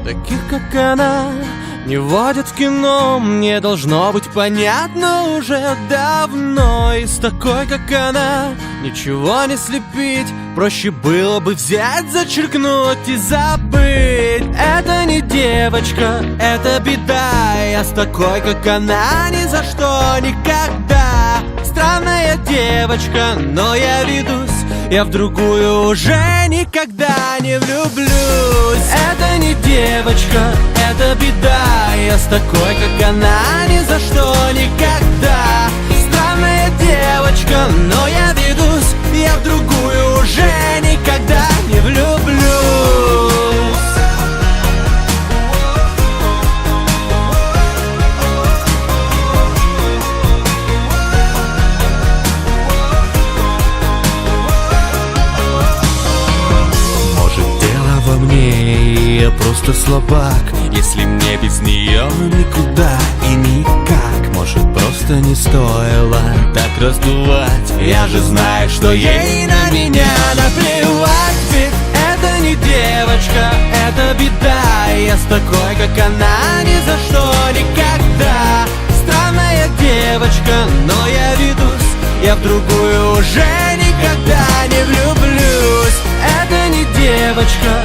Таких, как она, не водят в кино. Мне должно быть понятно уже давно. И с такой, как она, ничего не слепить. Проще было бы взять, зачеркнуть и забыть. Это не девочка, это беда. Я с такой, как она, ни за что никогда. Странная девочка, но я ведусь. Я в другую уже никогда не влюблюсь. Это не девочка, это беда. Я с такой, как она, ни за что никогда. Странная девочка, но я ведусь. Я в другую уже никогда не влюблюсь. Я просто слабак, если мне без нее никуда и никак. Может, просто не стоило так раздувать. Я же знаю, что ей на меня наплевать. Ведь это не девочка, это беда. Я с такой, как она, ни за что никогда. Странная девочка, но я ведусь. Я в другую уже никогда не влюблюсь. Это не девочка,